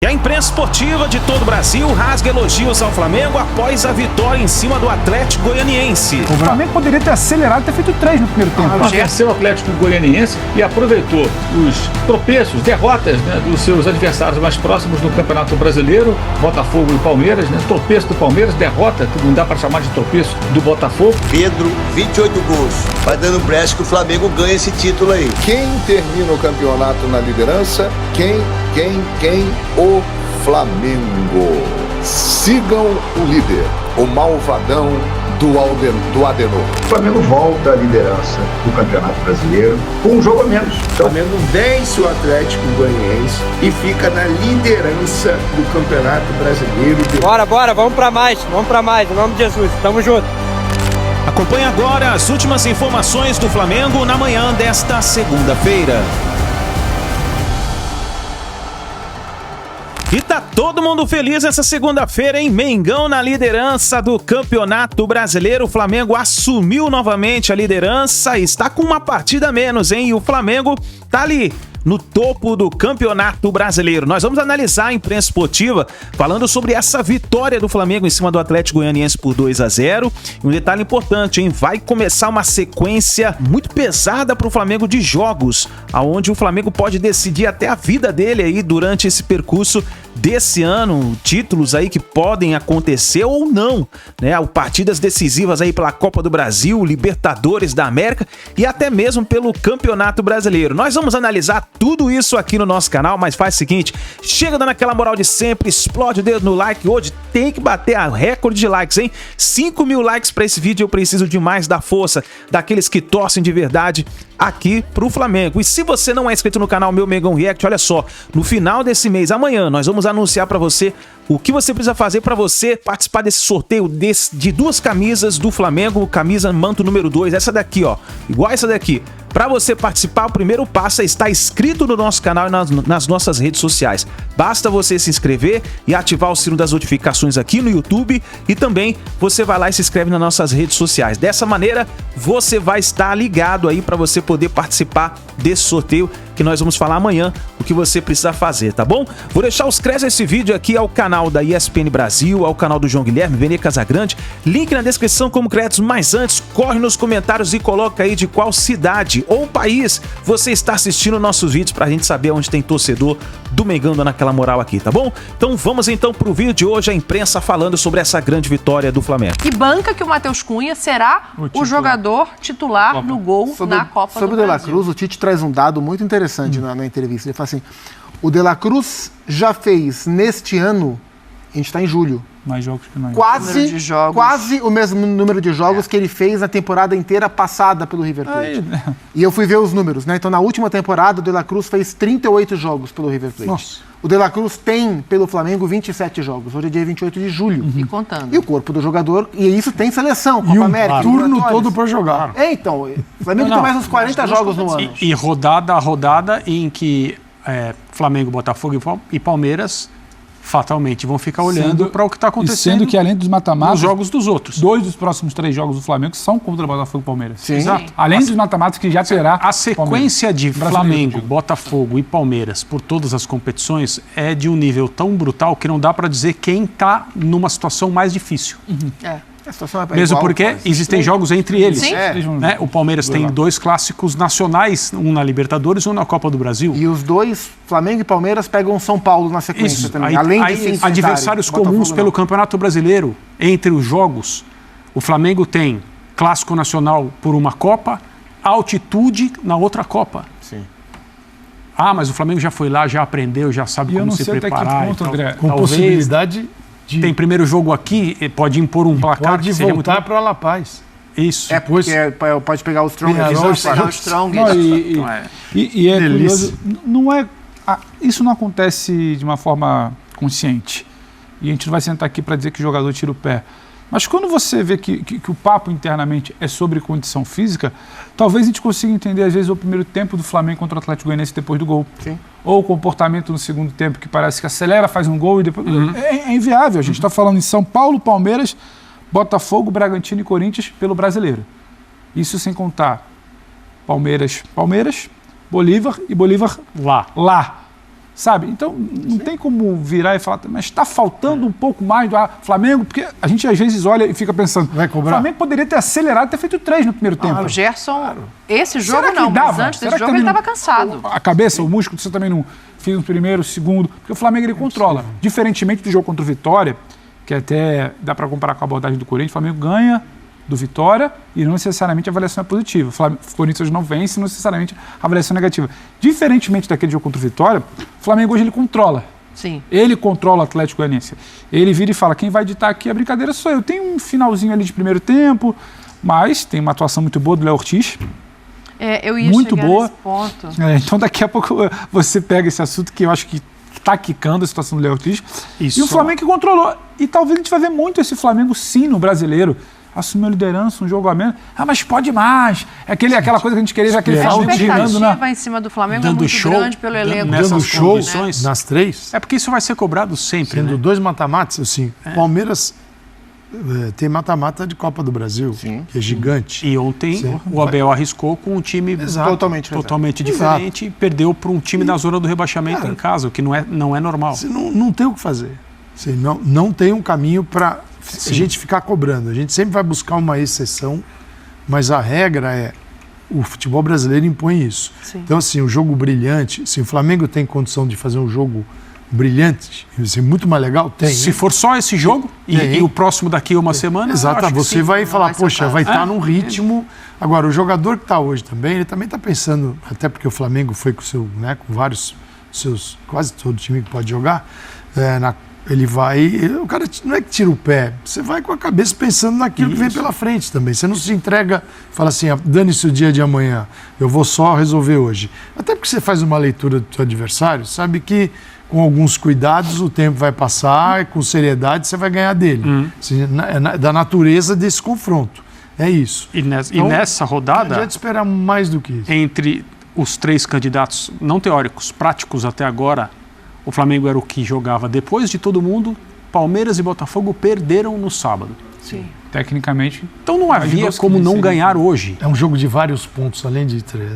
E a imprensa esportiva de todo o Brasil rasga elogios ao Flamengo após a vitória em cima do Atlético Goianiense. O Flamengo poderia ter acelerado e ter feito 3 no primeiro tempo. Venceu o Atlético Goianiense e aproveitou os tropeços, derrotas, dos seus adversários mais próximos no Campeonato Brasileiro, Botafogo e Palmeiras, tropeço do Palmeiras, derrota, que não dá para chamar de tropeço, do Botafogo. Pedro, 28 gols. Vai dando brecha que o Flamengo ganha esse título aí. Quem termina o campeonato na liderança? Quem? O Flamengo. Sigam o líder, o malvadão do Adenor. O Flamengo volta à liderança do Campeonato Brasileiro com um jogo a menos. O Flamengo vence o Atlético Goianiense e fica na liderança do Campeonato Brasileiro. Bora, vamos pra mais, em nome de Jesus, tamo junto. Acompanhe agora as últimas informações do Flamengo na manhã desta segunda-feira. E tá todo mundo feliz essa segunda-feira, hein? Mengão na liderança do Campeonato Brasileiro. O Flamengo assumiu novamente a liderança e está com uma partida a menos, hein? E o Flamengo tá ali no topo do Campeonato Brasileiro. Nós vamos analisar a imprensa esportiva falando sobre essa vitória do Flamengo em cima do Atlético Goianiense por 2-0. E um detalhe importante, hein? Vai começar uma sequência muito pesada para o Flamengo de jogos, aonde o Flamengo pode decidir até a vida dele aí durante esse percurso desse ano, títulos aí que podem acontecer ou não, né? Partidas decisivas aí pela Copa do Brasil, Libertadores da América e até mesmo pelo Campeonato Brasileiro. Nós vamos analisar tudo isso aqui no nosso canal, mas faz o seguinte, chega dando aquela moral de sempre, explode o dedo no like, hoje tem que bater a recorde de likes, hein? 5 mil likes pra esse vídeo, eu preciso demais da força daqueles que torcem de verdade aqui pro Flamengo. E se você não é inscrito no canal Meu Mengão React, olha só, no final desse mês, amanhã, nós vamos anunciar pra você o que você precisa fazer para você participar desse sorteio de 2 camisas do Flamengo, camisa manto número 2, essa daqui, ó, igual essa daqui. Para você participar, o primeiro passo é estar inscrito no nosso canal e nas nossas redes sociais. Basta você se inscrever e ativar o sino das notificações aqui no YouTube e também você vai lá e se inscreve nas nossas redes sociais. Dessa maneira, você vai estar ligado aí para você poder participar desse sorteio que nós vamos falar amanhã o que você precisa fazer, tá bom? Vou deixar os créditos desse vídeo aqui ao canal da ESPN Brasil, ao canal do João Guilherme, Vene Casagrande, link na descrição como créditos, mas antes, corre nos comentários e coloca aí de qual cidade ou país você está assistindo nossos vídeos pra gente saber onde tem torcedor do Mengão dando aquela moral aqui, tá bom? Então vamos então pro vídeo de hoje, a imprensa falando sobre essa grande vitória do Flamengo. E banca que o Matheus Cunha será o jogador titular no gol na Copa do Brasil. Sobre o De La Cruz, o Tite traz um dado muito interessante na entrevista. Ele fala assim, o De La Cruz já fez neste ano, a gente está em julho, mais jogos que nós. Quase o mesmo número de jogos que ele fez na temporada inteira passada pelo River Plate. E eu fui ver os números, né? Então, na última temporada, o De La Cruz fez 38 jogos pelo River Plate. Nossa. O De La Cruz tem, pelo Flamengo, 27 jogos. Hoje é dia 28 de julho. E contando. E o corpo do jogador, e isso tem seleção, Copa América. Turno todo para jogar. Então, o Flamengo tem mais uns 40 jogos no ano. E rodada a rodada em que Flamengo, Botafogo e Palmeiras fatalmente vão ficar olhando para o que está acontecendo. Sendo que além dos mata-matas, os jogos dos outros. 2 dos próximos 3 jogos do Flamengo são contra Botafogo e Palmeiras. Sim. Exato. Além dos mata-matas que já terá. A sequência de Brasileiro, Flamengo, Botafogo e Palmeiras por todas as competições é de um nível tão brutal que não dá para dizer quem está numa situação mais difícil. A situação é mesmo igual, porque existem jogos entre eles. Sim. Né? O Palmeiras tem 2 clássicos nacionais, um na Libertadores e um na Copa do Brasil. E os dois, Flamengo e Palmeiras, pegam São Paulo na sequência Isso. também. Aí, além de se enfrentarem, adversários comuns pelo Campeonato Brasileiro, entre os jogos, o Flamengo tem clássico nacional por uma Copa, altitude na outra Copa. Sim. Ah, mas o Flamengo já foi lá, já aprendeu, já sabe como se preparar. Até que ponto, André, com possibilidade de... Tem primeiro jogo aqui, pode impor um placar. Pode voltar para La Paz. Isso. Porque pode pegar os Strongest. E é curioso, não é, isso não acontece de uma forma consciente. E a gente não vai sentar aqui para dizer que o jogador tira o pé. Mas quando você vê que o papo internamente é sobre condição física, talvez a gente consiga entender, às vezes, o primeiro tempo do Flamengo contra o Atlético Goianiense depois do gol. Sim. Ou o comportamento no segundo tempo, que parece que acelera, faz um gol e depois... É inviável. A gente está falando em São Paulo, Palmeiras, Botafogo, Bragantino e Corinthians pelo Brasileiro. Isso sem contar Palmeiras, Bolívar e Bolívar lá. Sabe? Então, não tem como virar e falar, mas está faltando um pouco mais do Flamengo, porque a gente às vezes olha e fica pensando, vai cobrar? O Flamengo poderia ter acelerado e ter feito 3 no primeiro tempo. O Gerson, esse jogo não, dava? mas antes desse jogo ele estava cansado. A cabeça, o músculo, você também não fez no primeiro, segundo, porque o Flamengo ele controla. Diferentemente do jogo contra o Vitória, que até dá para comparar com a abordagem do Corinthians, o Flamengo ganha do Vitória e não necessariamente a avaliação é positiva. O Corinthians não vence, não necessariamente a avaliação é negativa. Diferentemente daquele jogo contra o Vitória, o Flamengo hoje ele controla. Sim. Ele controla o Atlético Goianiense. Ele vira e fala, quem vai ditar aqui a brincadeira sou eu. Tem um finalzinho ali de primeiro tempo, mas tem uma atuação muito boa do Léo Ortiz. Eu ia muito chegar boa. nesse ponto. Então daqui a pouco você pega esse assunto que eu acho que está quicando a situação do Léo Ortiz. Isso. E o Flamengo que controlou. E talvez a gente vai ver muito esse Flamengo sim no Brasileiro. Assumiu a liderança, um jogo a menos. Mas pode mais. Aquela coisa que a gente queria ver, aquele Flamengo girando, né? Em cima do Flamengo dando é muito show, grande pelo elenco. Nessas condições, nas 3. É porque isso vai ser cobrado sempre. Sendo 2 mata-matas, assim. Palmeiras tem mata-mata de Copa do Brasil, que é gigante. E ontem o Abel arriscou com um time totalmente diferente e perdeu para um time na zona do rebaixamento em casa, o que não é normal. Você não tem o que fazer. Você não tem um caminho para a gente ficar cobrando. A gente sempre vai buscar uma exceção, mas a regra é o futebol brasileiro impõe isso. Sim. Então, assim, o jogo brilhante, se o Flamengo tem condição de fazer um jogo brilhante, assim, muito mais legal, tem. Se for só esse jogo e o próximo daqui a uma semana, exato, você vai falar, poxa, vai estar num ritmo. Agora, o jogador que está hoje também, ele também está pensando, até porque o Flamengo foi com com vários seus, quase todo time que pode jogar, ele vai, o cara não é que tira o pé, você vai com a cabeça pensando naquilo que vem pela frente também. Você não se entrega, fala assim, dane-se o dia de amanhã, eu vou só resolver hoje. Até porque você faz uma leitura do seu adversário, sabe que com alguns cuidados o tempo vai passar e com seriedade você vai ganhar dele. Assim, da natureza desse confronto. É isso. E nessa rodada, não adianta esperar mais do que isso. Entre os 3 candidatos não teóricos, práticos até agora, o Flamengo era o que jogava depois de todo mundo. Palmeiras e Botafogo perderam no sábado. Sim. Tecnicamente. Então não havia como não ganhar hoje. É um jogo de vários pontos, além de 3,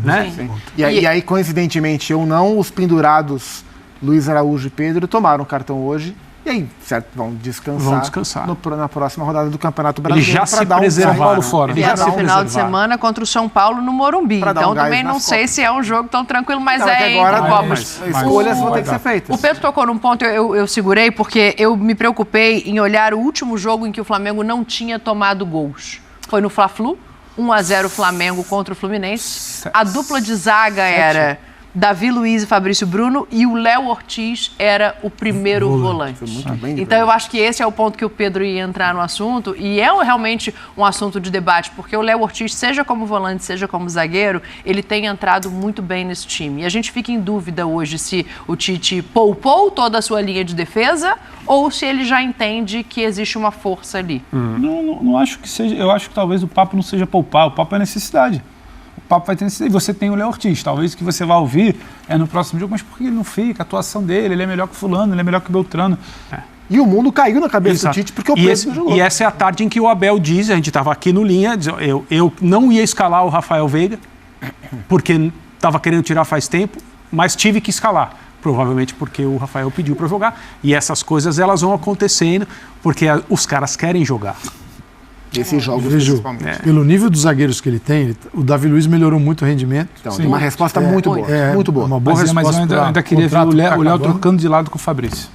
né? Sim. E aí, coincidentemente ou não, os pendurados Luiz Araújo e Pedro tomaram cartão hoje. E aí, certo, vão descansar. Na próxima rodada do Campeonato Brasileiro. Eles já se preservaram fora. E no final de semana contra o São Paulo no Morumbi. Então também não sei se é um jogo tão tranquilo, mas agora escolhas vão ter que ser feitas. O Pedro tocou num ponto, eu segurei, porque eu me preocupei em olhar o último jogo em que o Flamengo não tinha tomado gols. Foi no Fla-Flu, 1-0 Flamengo contra o Fluminense. A dupla de zaga era Davi Luiz e Fabrício Bruno, e o Léo Ortiz era o primeiro volante. Foi muito bem. Então eu acho que esse é o ponto que o Pedro ia entrar no assunto, e é realmente um assunto de debate, porque o Léo Ortiz, seja como volante, seja como zagueiro, ele tem entrado muito bem nesse time. E a gente fica em dúvida hoje se o Tite poupou toda a sua linha de defesa ou se ele já entende que existe uma força ali. Não acho que seja. Eu acho que talvez o papo não seja poupar, o papo é necessidade. O papo vai ter necessidade. Você tem o Léo Ortiz, talvez o que você vai ouvir no próximo jogo, mas por que ele não fica? A atuação dele, ele é melhor que fulano, ele é melhor que Beltrano. E o mundo caiu na cabeça do Tite porque o Pedro não jogou. E essa é a tarde em que o Abel diz, a gente estava aqui no Linha, eu não ia escalar o Rafael Veiga, porque estava querendo tirar faz tempo, mas tive que escalar. Provavelmente porque o Rafael pediu para jogar. E essas coisas elas vão acontecendo porque os caras querem jogar. Esses jogos, principalmente. Pelo nível dos zagueiros que ele tem, o Davi Luiz melhorou muito o rendimento. Então, tem uma resposta muito boa. Muito boa. Uma boa resposta. Mas eu ainda queria ver o Léo trocando de lado com o Fabrício.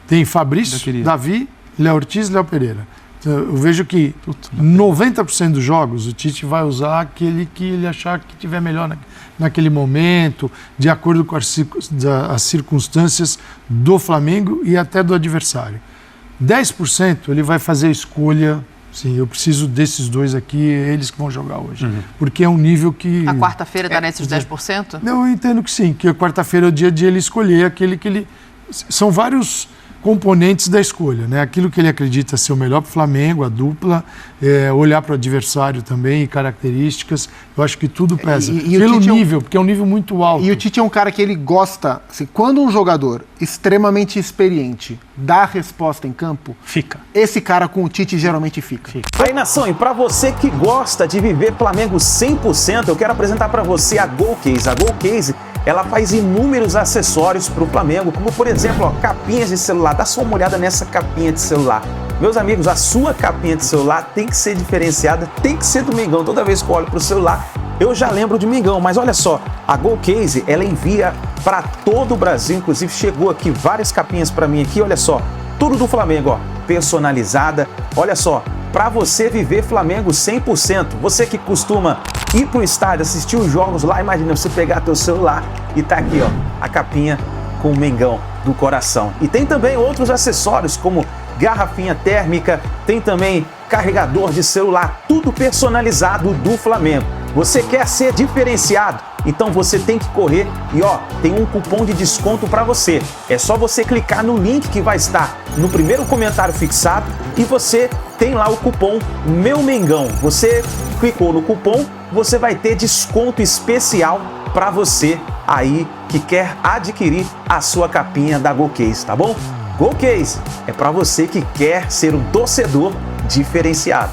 Tem Fabrício, Davi, Léo Ortiz e Léo Pereira. Eu vejo que 90% dos jogos o Tite vai usar aquele que ele achar que tiver melhor naquele momento, de acordo com as circunstâncias do Flamengo e até do adversário. 10% ele vai fazer a escolha. Sim, eu preciso desses dois aqui, eles que vão jogar hoje. Porque é um nível que... A quarta-feira está nesses 10%? Não, eu entendo que sim, que a quarta-feira é o dia de ele escolher aquele que ele... São vários componentes da escolha, né? Aquilo que ele acredita ser o melhor para o Flamengo, a dupla, olhar para o adversário também, características, eu acho que tudo pesa. E pelo nível, porque é um nível muito alto. E o Tite é um cara que ele gosta, assim, quando um jogador extremamente experiente dá a resposta em campo, fica. Esse cara com o Tite geralmente fica. Aí, nação, e para você que gosta de viver Flamengo 100%, eu quero apresentar para você a GolCase. A GolCase ela faz inúmeros acessórios para o Flamengo, como por exemplo, ó, capinhas de celular. Dá só uma olhada nessa capinha de celular. Meus amigos, a sua capinha de celular tem que ser diferenciada, tem que ser do Mengão. Toda vez que eu olho para o celular, eu já lembro de Mengão. Mas olha só, a GoCase, ela envia para todo o Brasil. Inclusive, chegou aqui várias capinhas para mim aqui, olha só. Tudo do Flamengo, ó, personalizada. Olha só, para você viver Flamengo 100%. Você que costuma ir pro estádio, assistir os jogos lá, imagina você pegar teu celular e tá aqui, ó, a capinha com o Mengão do coração. E tem também outros acessórios, como garrafinha térmica, tem também carregador de celular, tudo personalizado do Flamengo. Você quer ser diferenciado? Então você tem que correr e ó, tem um cupom de desconto para você. É só você clicar no link que vai estar no primeiro comentário fixado e você tem lá o cupom Meu Mengão. Você clicou no cupom, você vai ter desconto especial para você aí que quer adquirir a sua capinha da GoCase, tá bom? GoCase é para você que quer ser um torcedor diferenciado.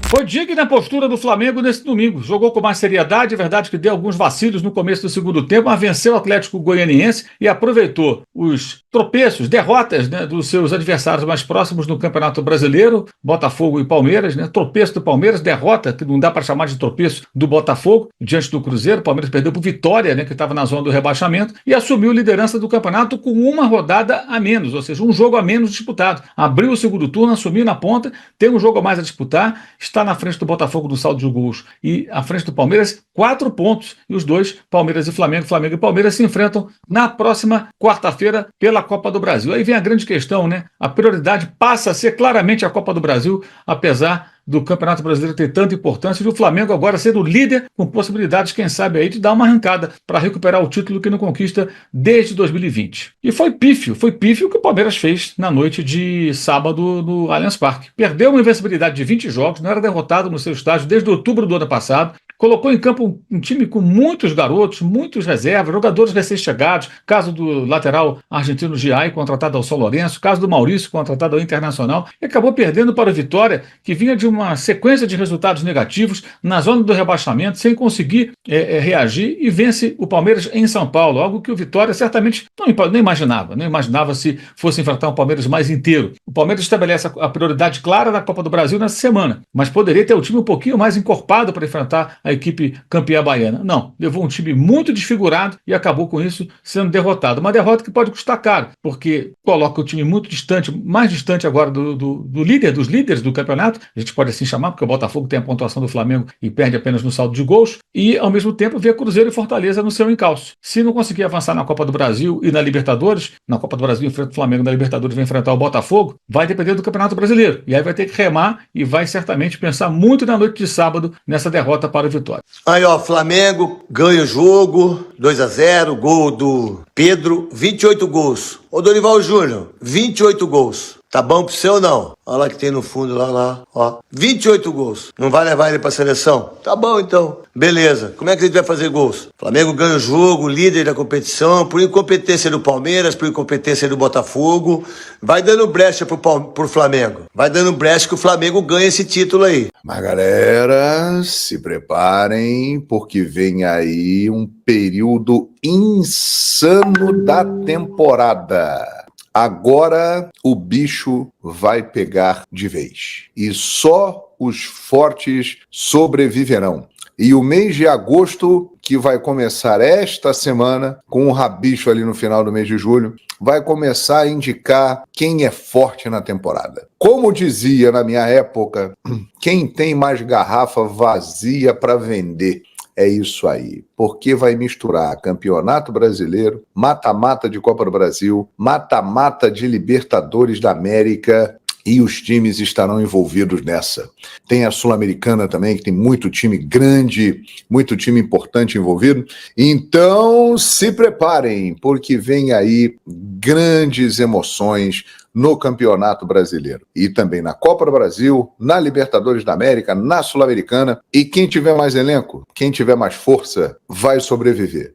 Foi digna a postura do Flamengo nesse domingo. Jogou com mais seriedade, é verdade que deu alguns vacilos no começo do segundo tempo, mas venceu o Atlético Goianiense e aproveitou os tropeços, derrotas, né, dos seus adversários mais próximos no Campeonato Brasileiro, Botafogo e Palmeiras, né? Tropeço do Palmeiras, derrota, que não dá para chamar de tropeço, do Botafogo, diante do Cruzeiro. O Palmeiras perdeu por Vitória, né, que estava na zona do rebaixamento, e assumiu a liderança do campeonato com uma rodada a menos, ou seja, um jogo a menos disputado. Abriu o segundo turno, assumiu na ponta, tem um jogo a mais a disputar, está na frente do Botafogo no saldo de gols e à frente do Palmeiras, 4 pontos. E os dois, Palmeiras e Flamengo, Flamengo e Palmeiras, se enfrentam na próxima quarta-feira pela Copa do Brasil. Aí vem a grande questão, né? A prioridade passa a ser claramente a Copa do Brasil, apesar do Campeonato Brasileiro ter tanta importância e o Flamengo agora sendo o líder, com possibilidades, quem sabe, aí de dar uma arrancada para recuperar o título que não conquista desde 2020. E foi pífio o que o Palmeiras fez na noite de sábado no Allianz Parque. Perdeu uma invencibilidade de 20 jogos, não era derrotado no seu estádio desde outubro do ano passado, colocou em campo um time com muitos garotos, muitos reservas, jogadores recém-chegados, caso do lateral argentino Giai, contratado ao São Lourenço, caso do Maurício, contratado ao Internacional, e acabou perdendo para o Vitória, que vinha de uma sequência de resultados negativos na zona do rebaixamento, sem conseguir reagir, e vence o Palmeiras em São Paulo, algo que o Vitória certamente não imaginava se fosse enfrentar um Palmeiras mais inteiro. O Palmeiras estabelece a prioridade clara da Copa do Brasil nessa semana, mas poderia ter o time um pouquinho mais encorpado para enfrentar a equipe campeã baiana. Não, levou um time muito desfigurado e acabou com isso sendo derrotado. Uma derrota que pode custar caro, porque coloca o time muito distante, mais distante agora do líder, dos líderes do campeonato, a gente pode assim chamar, porque o Botafogo tem a pontuação do Flamengo e perde apenas no saldo de gols, e ao mesmo tempo vê Cruzeiro e Fortaleza no seu encalço. Se não conseguir avançar na Copa do Brasil e na Libertadores, na Copa do Brasil enfrenta o Flamengo, na Libertadores vai enfrentar o Botafogo, vai depender do Campeonato Brasileiro, e aí vai ter que remar e vai certamente pensar muito na noite de sábado nessa derrota para o Vitória. Aí ó, Flamengo ganha o jogo, 2-0, gol do Pedro, 28 gols. Ô Dorival Júnior, 28 gols. Tá bom pro seu ou não? Olha lá que tem no fundo, lá, ó. 28 gols. Não vai levar ele pra seleção? Tá bom, então. Beleza. Como é que ele vai fazer gols? Flamengo ganha o jogo, líder da competição, por incompetência do Palmeiras, por incompetência do Botafogo. Vai dando brecha pro Flamengo. Vai dando brecha que o Flamengo ganha esse título aí. Mas galera, se preparem, porque vem aí um período insano da temporada. Agora o bicho vai pegar de vez. E só os fortes sobreviverão. E o mês de agosto, que vai começar esta semana, com um rabicho ali no final do mês de julho, vai começar a indicar quem é forte na temporada. Como dizia na minha época, quem tem mais garrafa vazia para vender. É isso aí, porque vai misturar Campeonato Brasileiro, mata-mata de Copa do Brasil, mata-mata de Libertadores da América, e os times estarão envolvidos nessa. Tem a Sul-Americana também, que tem muito time grande, muito time importante envolvido. Então, se preparem, porque vem aí grandes emoções no Campeonato Brasileiro. E também na Copa do Brasil, na Libertadores da América, na Sul-Americana. E quem tiver mais elenco, quem tiver mais força, vai sobreviver.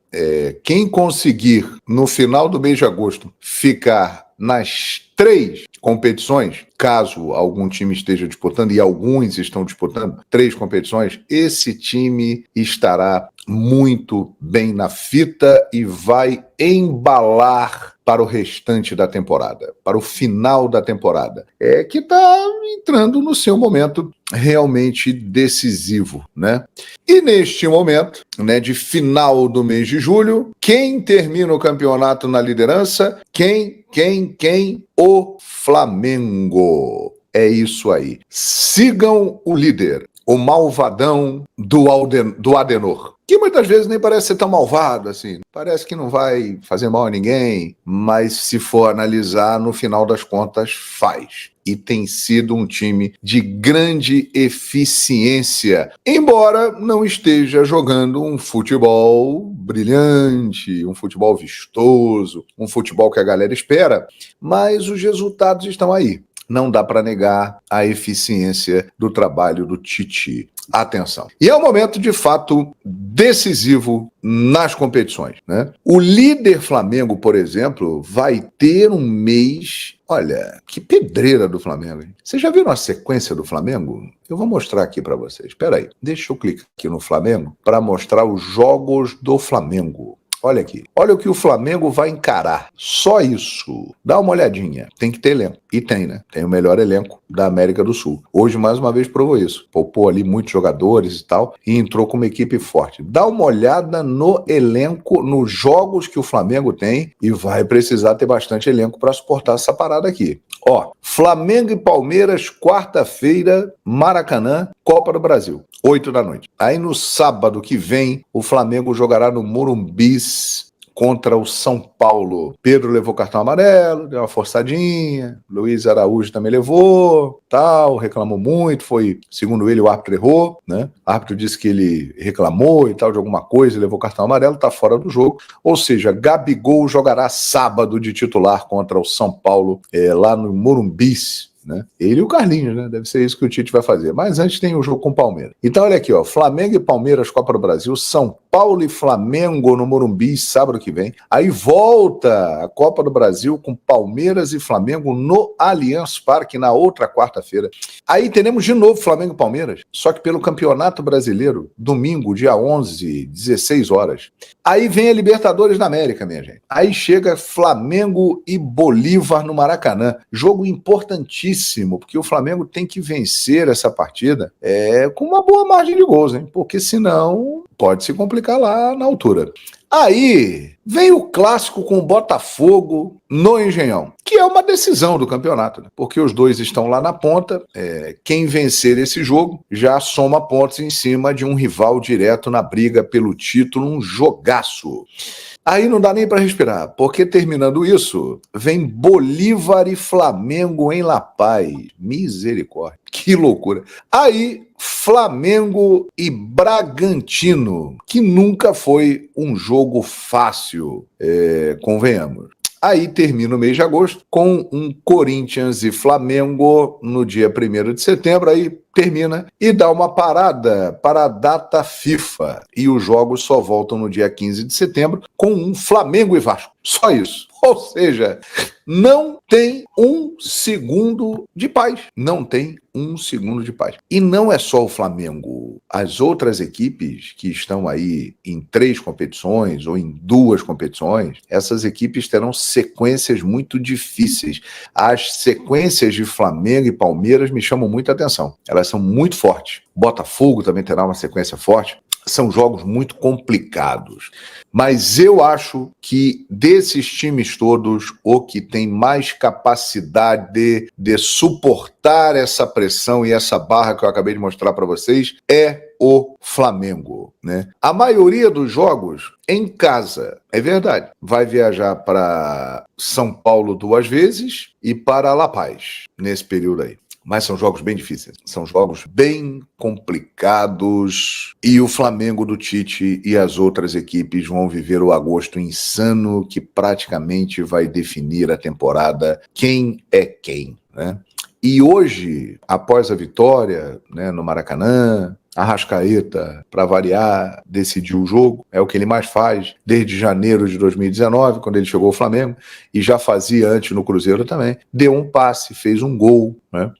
Quem conseguir, no final do mês de agosto, ficar nas 3 competições, caso algum time esteja disputando, e alguns estão disputando 3 competições, esse time estará muito bem na fita e vai embalar para o restante da temporada, para o final da temporada, que está entrando no seu momento realmente decisivo, né? E neste momento, né, de final do mês de julho, quem termina o campeonato na liderança? Quem? O Flamengo. É isso aí. Sigam o líder, o malvadão do Adenor, que muitas vezes nem parece ser tão malvado assim, parece que não vai fazer mal a ninguém, mas se for analisar, no final das contas, faz. E tem sido um time de grande eficiência, embora não esteja jogando um futebol brilhante, um futebol vistoso, um futebol que a galera espera, mas os resultados estão aí. Não dá para negar a eficiência do trabalho do Tite. Atenção. E é um momento, de fato, decisivo nas competições, né? O líder Flamengo, por exemplo, vai ter um mês... Olha, que pedreira do Flamengo, hein? Vocês já viram a sequência do Flamengo? Eu vou mostrar aqui para vocês. Espera aí, deixa eu clicar aqui no Flamengo para mostrar os jogos do Flamengo. Olha aqui, olha o que o Flamengo vai encarar. Só isso. Dá uma olhadinha. Tem que ter elenco. E tem, né? Tem o melhor elenco da América do Sul. Hoje, mais uma vez, provou isso. Poupou ali muitos jogadores e tal, e entrou com uma equipe forte. Dá uma olhada no elenco, nos jogos que o Flamengo tem, e vai precisar ter bastante elenco para suportar essa parada aqui. Ó, Flamengo e Palmeiras, quarta-feira, Maracanã, Copa do Brasil, 8 da noite. Aí no sábado que vem, o Flamengo jogará no Morumbis contra o São Paulo. Pedro levou cartão amarelo, deu uma forçadinha, Luiz Araújo também levou, tal, reclamou muito, foi, segundo ele, o árbitro errou, né? O árbitro disse que ele reclamou e tal de alguma coisa, levou cartão amarelo, tá fora do jogo. Ou seja, Gabigol jogará sábado de titular contra o São Paulo, lá no Morumbis, né? Ele e o Carlinhos, né? Deve ser isso que o Tite vai fazer. Mas antes tem o jogo com o Palmeiras. Então olha aqui, ó, Flamengo e Palmeiras, Copa do Brasil, São Paulo e Flamengo no Morumbi, sábado que vem. Aí volta a Copa do Brasil com Palmeiras e Flamengo no Allianz Parque na outra quarta-feira. Aí teremos de novo Flamengo e Palmeiras, só que pelo Campeonato Brasileiro, domingo, dia 11, 16 horas. Aí vem a Libertadores da América, minha gente. Aí chega Flamengo e Bolívar no Maracanã. Jogo importantíssimo, porque o Flamengo tem que vencer essa partida com uma boa margem de gols, hein? Porque senão pode se complicar lá na altura. Aí vem o clássico com o Botafogo no Engenhão, que é uma decisão do campeonato, né? Porque os dois estão lá na ponta. Quem vencer esse jogo já soma pontos em cima de um rival direto na briga pelo título, um jogaço. Aí não dá nem para respirar, porque terminando isso, vem Bolívar e Flamengo em La Paz. Misericórdia, que loucura. Aí, Flamengo e Bragantino, que nunca foi um jogo fácil, convenhamos. Aí termina o mês de agosto com um Corinthians e Flamengo no dia 1º de setembro, aí termina e dá uma parada para a data FIFA. E os jogos só voltam no dia 15 de setembro com um Flamengo e Vasco. Só isso. Ou seja, não tem um segundo de paz. Não tem um segundo de paz. E não é só o Flamengo. As outras equipes que estão aí em 3 competições ou em 2 competições, essas equipes terão sequências muito difíceis. As sequências de Flamengo e Palmeiras me chamam muita atenção. Elas são muito fortes. Botafogo também terá uma sequência forte. São jogos muito complicados. Mas eu acho que desses times todos, o que tem mais capacidade de suportar essa pressão e essa barra que eu acabei de mostrar para vocês é o Flamengo, né? A maioria dos jogos em casa, é verdade, vai viajar para São Paulo 2 vezes e para La Paz nesse período aí. Mas são jogos bem difíceis, são jogos bem complicados e o Flamengo do Tite e as outras equipes vão viver o agosto insano que praticamente vai definir a temporada, quem é quem, né? E hoje, após a vitória, né, no Maracanã, Arrascaeta, para variar, decidiu o jogo, é o que ele mais faz desde janeiro de 2019, quando ele chegou ao Flamengo, e já fazia antes no Cruzeiro também. Deu um passe, fez um gol, né?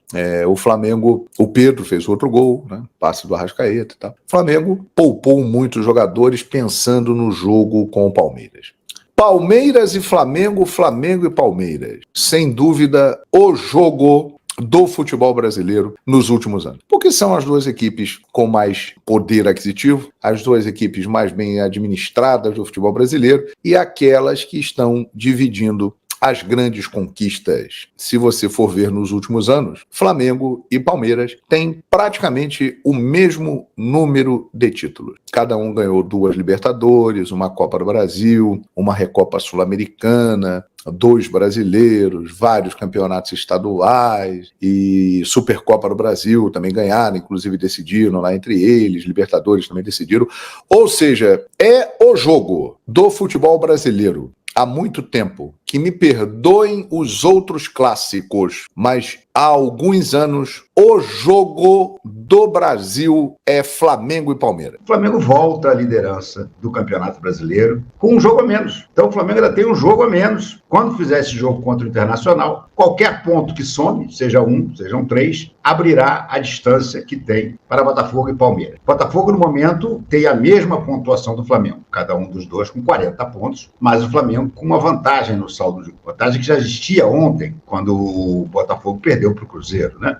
O Flamengo, o Pedro fez outro gol, né? Passe do Arrascaeta e tal. O Flamengo poupou muitos jogadores pensando no jogo com o Palmeiras. Palmeiras e Flamengo, Flamengo e Palmeiras. Sem dúvida, o jogo do futebol brasileiro nos últimos anos. Porque são as duas equipes com mais poder aquisitivo, as duas equipes mais bem administradas do futebol brasileiro e aquelas que estão dividindo as grandes conquistas. Se você for ver nos últimos anos, Flamengo e Palmeiras têm praticamente o mesmo número de títulos. Cada um ganhou 2 Libertadores, uma Copa do Brasil, uma Recopa Sul-Americana, 2 brasileiros, vários campeonatos estaduais e Supercopa do Brasil também ganharam, inclusive decidiram lá entre eles, Libertadores também decidiram. Ou seja, é o jogo do futebol brasileiro há muito tempo. Que me perdoem os outros clássicos, mas há alguns anos o jogo do Brasil é Flamengo e Palmeiras. O Flamengo volta à liderança do Campeonato Brasileiro com um jogo a menos. Então o Flamengo ainda tem um jogo a menos. Quando fizer esse jogo contra o Internacional, qualquer ponto que some, seja 1, sejam 3, abrirá a distância que tem para Botafogo e Palmeiras. Botafogo, no momento, tem a mesma pontuação do Flamengo, cada um dos dois com 40 pontos, mas o Flamengo com uma vantagem no saldo de vantagem que já existia ontem, quando o Botafogo perdeu para o Cruzeiro, né?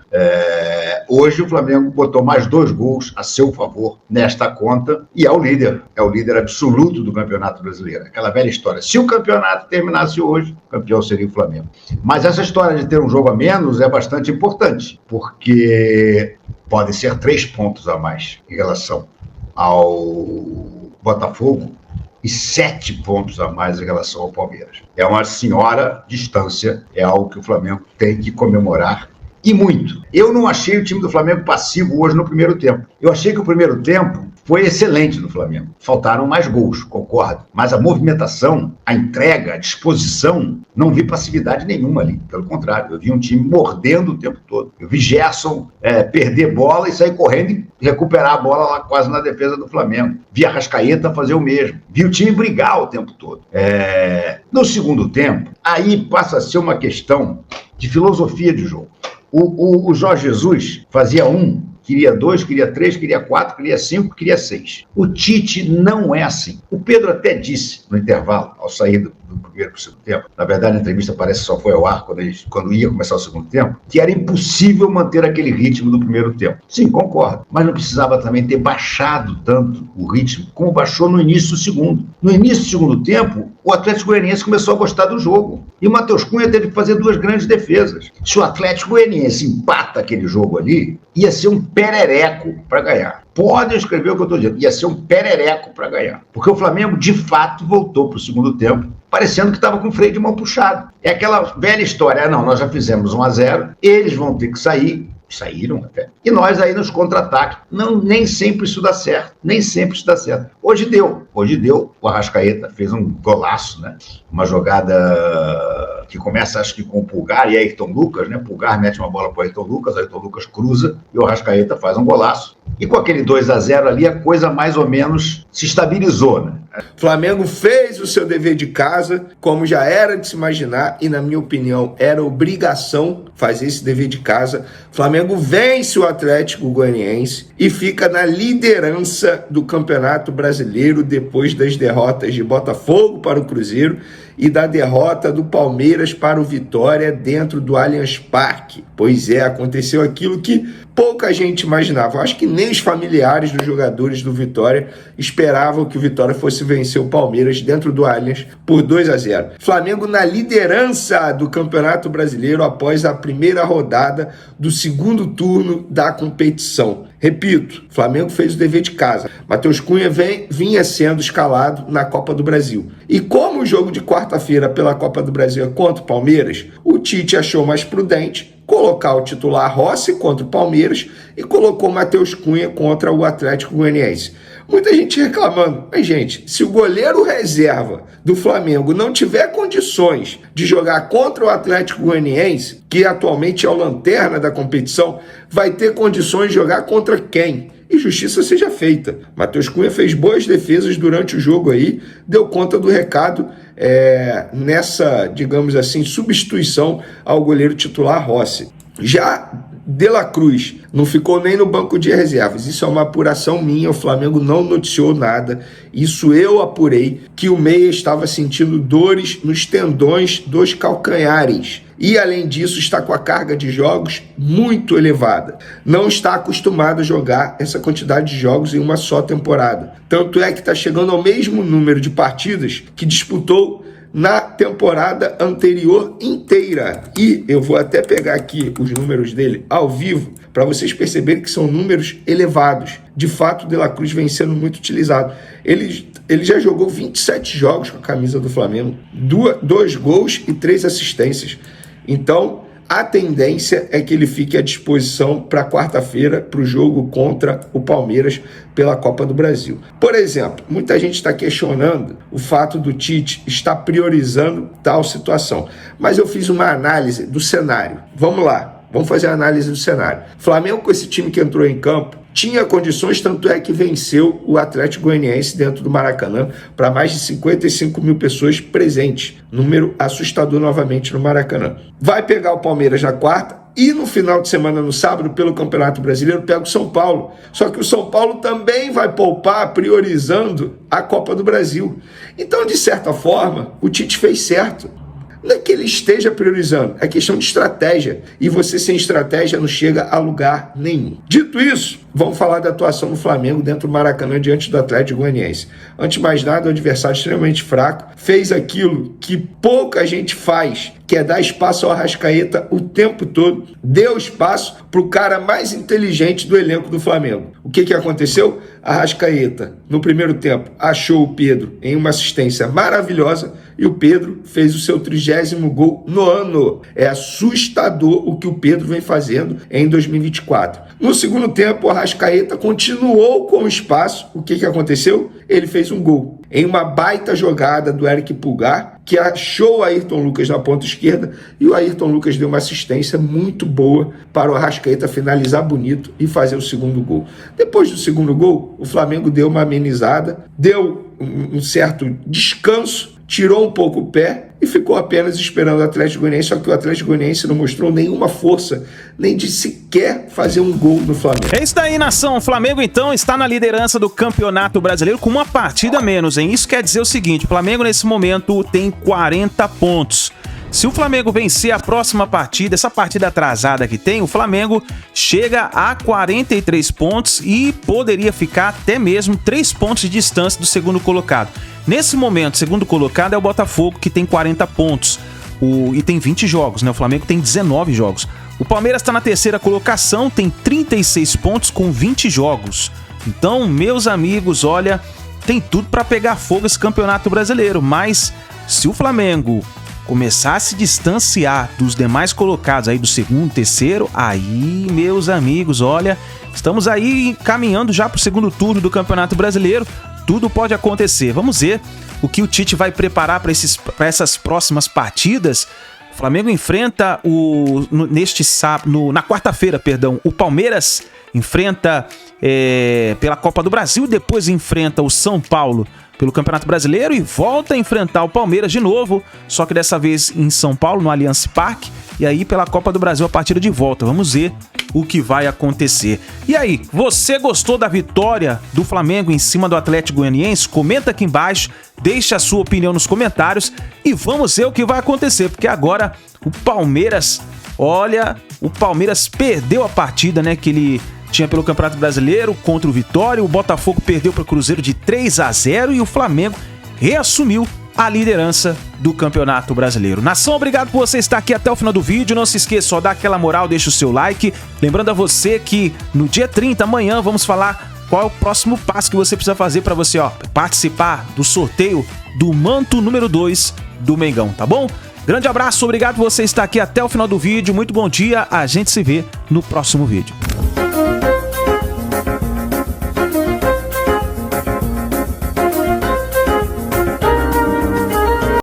Hoje o Flamengo botou mais 2 gols a seu favor nesta conta e é o líder absoluto do Campeonato Brasileiro. Aquela velha história, se o campeonato terminasse hoje, o campeão seria o Flamengo. Mas essa história de ter um jogo a menos é bastante importante, porque podem ser 3 pontos a mais em relação ao Botafogo e 7 pontos a mais em relação ao Palmeiras. É uma senhora distância, é algo que o Flamengo tem que comemorar e muito. Eu não achei o time do Flamengo passivo hoje no primeiro tempo. Eu achei que o primeiro tempo foi excelente do Flamengo. Faltaram mais gols, concordo. Mas a movimentação, a entrega, a disposição, não vi passividade nenhuma ali. Pelo contrário, eu vi um time mordendo o tempo todo. Eu vi Gerson perder bola e sair correndo e recuperar a bola lá quase na defesa do Flamengo. Vi a Arrascaeta fazer o mesmo. Vi o time brigar o tempo todo. No segundo tempo, aí passa a ser uma questão de filosofia de jogo. O Jorge Jesus fazia 1, queria 2, queria 3, queria 4, queria 5, queria 6. O Tite não é assim. O Pedro até disse no intervalo, ao sair do primeiro para o segundo tempo, na verdade a entrevista parece que só foi ao ar quando ia começar o segundo tempo, que era impossível manter aquele ritmo do primeiro tempo. Sim, concordo, mas não precisava também ter baixado tanto o ritmo como baixou no início do segundo. No início do segundo tempo, o Atlético Goianiense começou a gostar do jogo. E o Matheus Cunha teve que fazer 2 grandes defesas. Se o Atlético Goianiense empata aquele jogo ali, ia ser um perereco para ganhar. Podem escrever o que eu estou dizendo. Ia ser um perereco para ganhar. Porque o Flamengo, de fato, voltou para o segundo tempo, parecendo que estava com o freio de mão puxado. É aquela velha história. Não, nós já fizemos 1-0, eles vão ter que sair. Saíram até. E nós aí nos contra-ataques. Nem sempre isso dá certo. Nem sempre isso dá certo. Hoje deu. O Arrascaeta fez um golaço, né? Uma jogada que começa, acho que com o Pulgar e Ayrton Lucas, né? Pulgar mete uma bola para o Ayrton Lucas cruza e o Arrascaeta faz um golaço. E com aquele 2-0 ali, a coisa mais ou menos se estabilizou, né? Flamengo fez o seu dever de casa, como já era de se imaginar, e na minha opinião era obrigação fazer esse dever de casa. Flamengo vence o Atlético Goianiense e fica na liderança do Campeonato Brasileiro depois das derrotas de Botafogo para o Cruzeiro e da derrota do Palmeiras para o Vitória dentro do Allianz Parque. Pois é, aconteceu aquilo que pouca gente imaginava. Eu acho que nem os familiares dos jogadores do Vitória esperavam que o Vitória fosse vencer o Palmeiras dentro do Allianz por 2-0. Flamengo na liderança do Campeonato Brasileiro após a primeira rodada do segundo turno da competição. Repito, Flamengo fez o dever de casa. Matheus Cunha vinha sendo escalado na Copa do Brasil. E como o jogo de quarta-feira pela Copa do Brasil é contra o Palmeiras, o Tite achou mais prudente colocar o titular Rossi contra o Palmeiras e colocou Matheus Cunha contra o Atlético Goianiense. Muita gente reclamando. Mas, gente, se o goleiro reserva do Flamengo não tiver condições de jogar contra o Atlético Goianiense, que atualmente é o lanterna da competição, vai ter condições de jogar contra quem? E justiça seja feita. Matheus Cunha fez boas defesas durante o jogo aí, deu conta do recado nessa, digamos assim, substituição ao goleiro titular Rossi. Já De La Cruz não ficou nem no banco de reservas. Isso é uma apuração minha, o Flamengo não noticiou nada. Isso eu apurei, que o meia estava sentindo dores nos tendões dos calcanhares. E, além disso, está com a carga de jogos muito elevada. Não está acostumado a jogar essa quantidade de jogos em uma só temporada. Tanto é que está chegando ao mesmo número de partidas que disputou na temporada anterior inteira. E eu vou até pegar aqui os números dele ao vivo para vocês perceberem que são números elevados. De fato, o De La Cruz vem sendo muito utilizado. Ele já jogou 27 jogos com a camisa do Flamengo, 2 gols e 3 assistências. Então, a tendência é que ele fique à disposição para quarta-feira, para o jogo contra o Palmeiras pela Copa do Brasil. Por exemplo, muita gente está questionando o fato do Tite estar priorizando tal situação. Mas eu fiz uma análise do cenário. Vamos lá, vamos fazer a análise do cenário. Flamengo, com esse time que entrou em campo, tinha condições, tanto é que venceu o Atlético Goianiense dentro do Maracanã para mais de 55 mil pessoas presentes. Número assustador novamente no Maracanã. Vai pegar o Palmeiras na quarta e no final de semana, no sábado, pelo Campeonato Brasileiro, pega o São Paulo. Só que o São Paulo também vai poupar, priorizando a Copa do Brasil. Então, de certa forma, o Tite fez certo. Não é que ele esteja priorizando, é questão de estratégia. E você sem estratégia não chega a lugar nenhum. Dito isso, vamos falar da atuação do Flamengo dentro do Maracanã diante do Atlético Goianiense. Antes de mais nada, o adversário extremamente fraco fez aquilo que pouca gente faz, que é dar espaço ao Arrascaeta o tempo todo. Deu espaço para o cara mais inteligente do elenco do Flamengo. O que aconteceu? Arrascaeta, no primeiro tempo, achou o Pedro em uma assistência maravilhosa e o Pedro fez o seu 30º gol no ano. É assustador o que o Pedro vem fazendo em 2024. No segundo tempo, o Arrascaeta continuou com o espaço. O que aconteceu? Ele fez um gol em uma baita jogada do Eric Pulgar, que achou o Ayrton Lucas na ponta esquerda, e o Ayrton Lucas deu uma assistência muito boa para o Arrascaeta finalizar bonito e fazer o segundo gol. Depois do segundo gol, o Flamengo deu uma amenizada, deu um certo descanso, tirou um pouco o pé e ficou apenas esperando o Atlético Goianiense, só que o Atlético Goianiense não mostrou nenhuma força, nem de sequer fazer um gol no Flamengo. É isso daí, nação. O Flamengo, então, está na liderança do Campeonato Brasileiro com uma partida a menos, hein? Isso quer dizer o seguinte, o Flamengo, nesse momento, tem 40 pontos. Se o Flamengo vencer a próxima partida, essa partida atrasada que tem, o Flamengo chega a 43 pontos e poderia ficar até mesmo 3 pontos de distância do segundo colocado. Nesse momento, o segundo colocado é o Botafogo, que tem 40 pontos e tem 20 jogos, né? O Flamengo tem 19 jogos. O Palmeiras está na terceira colocação, tem 36 pontos com 20 jogos. Então, meus amigos, olha, tem tudo para pegar fogo esse Campeonato Brasileiro, mas se o Flamengo começar a se distanciar dos demais colocados aí do segundo, terceiro, aí, meus amigos, olha, estamos aí caminhando já para o segundo turno do Campeonato Brasileiro. Tudo pode acontecer. Vamos ver o que o Tite vai preparar para essas próximas partidas. O Flamengo enfrenta na quarta-feira, o Palmeiras enfrenta pela Copa do Brasil, depois enfrenta o São Paulo pelo Campeonato Brasileiro e volta a enfrentar o Palmeiras de novo, só que dessa vez em São Paulo, no Allianz Parque, e aí pela Copa do Brasil a partida de volta. Vamos ver o que vai acontecer. E aí, você gostou da vitória do Flamengo em cima do Atlético Goianiense? Comenta aqui embaixo, deixa a sua opinião nos comentários e vamos ver o que vai acontecer, porque agora o Palmeiras, olha, o Palmeiras perdeu a partida, né, que ele tinha pelo Campeonato Brasileiro contra o Vitória, o Botafogo perdeu para o Cruzeiro de 3-0 e o Flamengo reassumiu a liderança do Campeonato Brasileiro. Nação, obrigado por você estar aqui até o final do vídeo. Não se esqueça, só dá aquela moral, deixa o seu like. Lembrando a você que no dia 30, amanhã, vamos falar qual é o próximo passo que você precisa fazer para você participar do sorteio do manto número 2 do Mengão, tá bom? Grande abraço, obrigado por você estar aqui até o final do vídeo. Muito bom dia, a gente se vê no próximo vídeo.